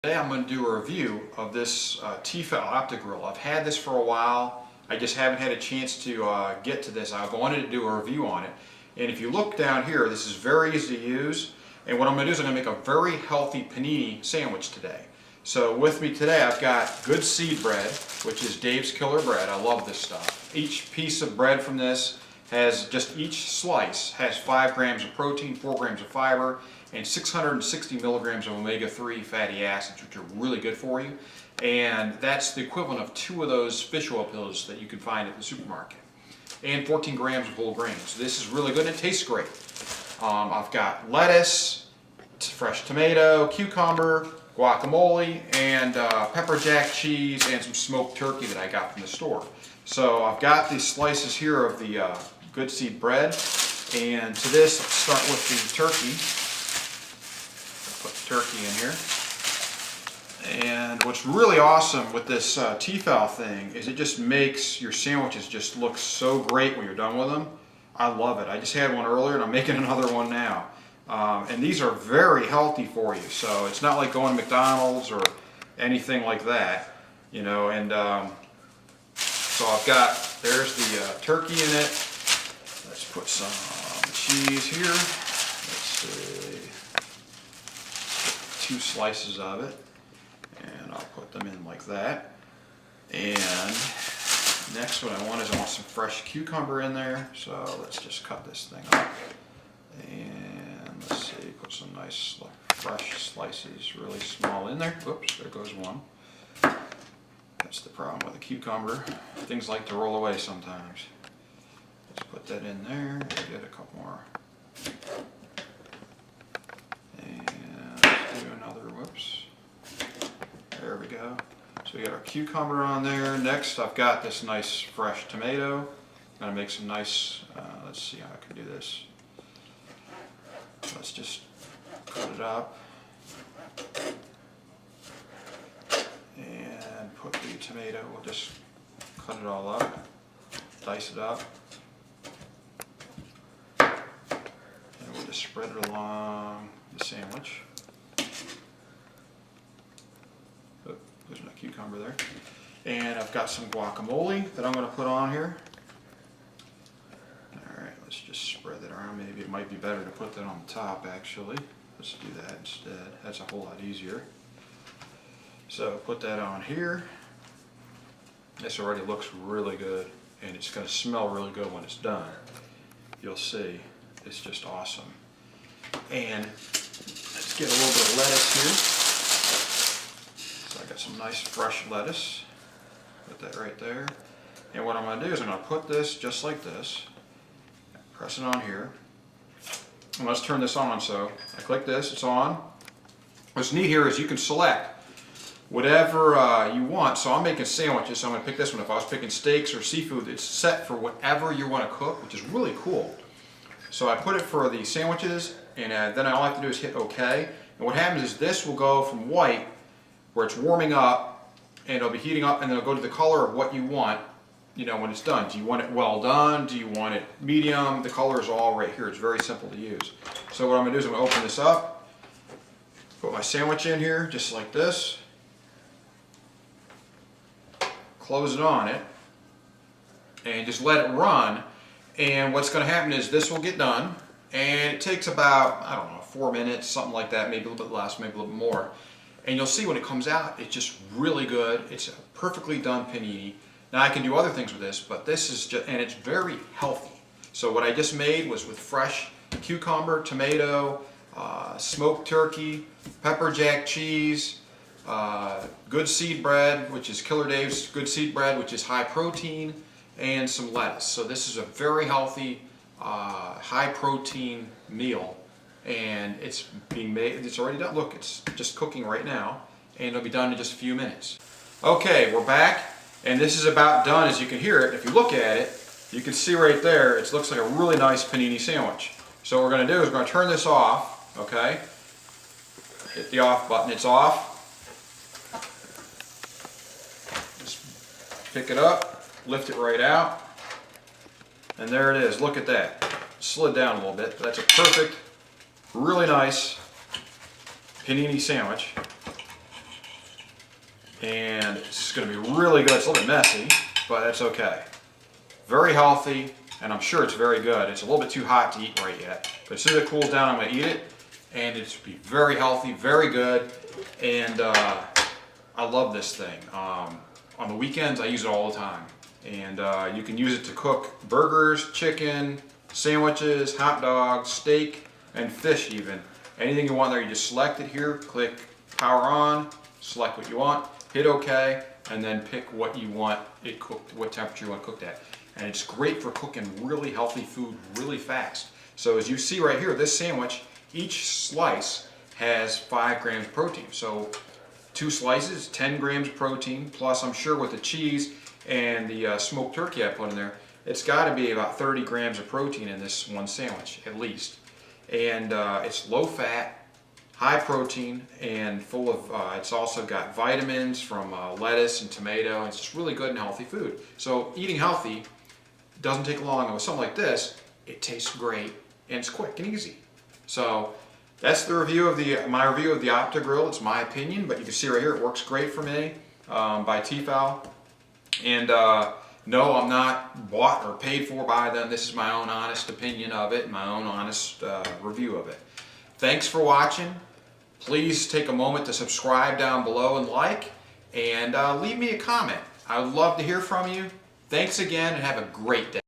Today I'm going to do a review of this TFal OptiGrill. I've had this for a while. I just haven't had a chance to get to this. I wanted to do a review on it. And if you look down here, this is very easy to use. And what I'm going to do is I'm going to make a very healthy panini sandwich today. So with me today I've got good seed bread, which is Dave's Killer Bread. I love this stuff. Each piece of bread from this has, just each slice has 5 grams of protein, 4 grams of fiber, and 660 milligrams of omega-3 fatty acids, which are really good for you. And that's the equivalent of 2 of those fish oil pills that you can find at the supermarket. And 14 grams of whole grains. So this is really good and it tastes great. I've got lettuce, fresh tomato, cucumber, guacamole, and pepper jack cheese, and some smoked turkey that I got from the store. So I've got these slices here of the good seed bread. And to this, let's start with the turkey. Put the turkey in here. And what's really awesome with this TFal thing is it just makes your sandwiches just look so great when you're done with them. I love it. I just had one earlier and I'm making another one now. And these are very healthy for you. So it's not like going to McDonald's or anything like that, you know. And so I've got, there's the turkey in it. Let's put some cheese here. Let's see. 2 slices of it, and I'll put them in like that. And next what I want some fresh cucumber in there, so let's just cut this thing up. And let's see, put some nice fresh slices, really small in there. Oops, there goes one. That's the problem with a cucumber. Things like to roll away sometimes. Let's put that in there, get a couple more. Whoops. There we go. So we got our cucumber on there. Next I've got this nice fresh tomato. I'm going to make some nice, let's see how I can do this. Let's just cut it up. And put the tomato, we'll just cut it all up. Dice it up. And we'll just spread it along the sandwich. There's no cucumber there. And I've got some guacamole that I'm going to put on here. Alright, let's just spread that around. Maybe it might be better to put that on the top actually. Let's do that instead. That's a whole lot easier. So put that on here. This already looks really good and it's going to smell really good when it's done. You'll see. It's just awesome. And let's get a little bit of lettuce here. So I got some nice fresh lettuce. Put that right there. And what I'm going to do is I'm going to put this just like this. Press it on here. And let's turn this on. So I click this, it's on. What's neat here is you can select whatever you want. So I'm making sandwiches, so I'm going to pick this one. If I was picking steaks or seafood, it's set for whatever you want to cook, which is really cool. So I put it for the sandwiches, and then all I have to do is hit OK. And what happens is this will go from white, where it's warming up, and it'll be heating up, and then it'll go to the color of what you want, you know, when it's done. Do you want it well done? Do you want it medium? The color is all right here. It's very simple to use. So what I'm going to do is I'm going to open this up, put my sandwich in here, just like this, close it on it, and just let it run. And what's going to happen is this will get done, and it takes about, I don't know, 4 minutes, something like that, maybe a little bit less, maybe a little bit more. And you'll see when it comes out, it's just really good. It's a perfectly done panini. Now I can do other things with this, but this is just, and it's very healthy. So what I just made was with fresh cucumber, tomato, smoked turkey, pepper jack cheese, good seed bread, which is Killer Dave's good seed bread, which is high protein, and some lettuce. So this is a very healthy, high protein meal. And it's being made, it's already done. Look, it's just cooking right now, and it'll be done in just a few minutes. Okay, we're back, and this is about done as you can hear it. If you look at it, you can see right there, it looks like a really nice panini sandwich. So what we're going to do is we're going to turn this off, okay? Hit the off button, it's off. Just pick it up, lift it right out, and there it is. Look at that. Slid down a little bit, but that's a perfect, really nice panini sandwich. and it's going to be really good. It's a little bit messy, but that's okay. Very healthy, and I'm sure it's very good. It's a little bit too hot to eat right yet, but as soon as it cools down, I'm going to eat it, and it's be very healthy, very good, and I love this thing. On the weekends, I use it all the time, and you can use it to cook burgers, chicken, sandwiches, hot dogs, steak, and fish even. Anything you want there, you just select it here, click power on, select what you want, hit OK, and then pick what you want it cooked, what temperature you want it cooked at. And it's great for cooking really healthy food really fast. So as you see right here, this sandwich, each slice has 5 grams of protein. So 2 slices, 10 grams of protein, plus I'm sure with the cheese and the smoked turkey I put in there, it's got to be about 30 grams of protein in this one sandwich, at least. And it's low fat, high protein, and full of, it's also got vitamins from lettuce and tomato. It's just really good and healthy food. So eating healthy doesn't take long, and with something like this, it tastes great and it's quick and easy. So that's the review of my review of the OptiGrill. It's my opinion, but you can see right here it works great for me by TFal. And no, I'm not bought or paid for by them. This is my own honest opinion of it, my own honest review of it. Thanks for watching. Please take a moment to subscribe down below and like, and leave me a comment. I would love to hear from you. Thanks again, and have a great day.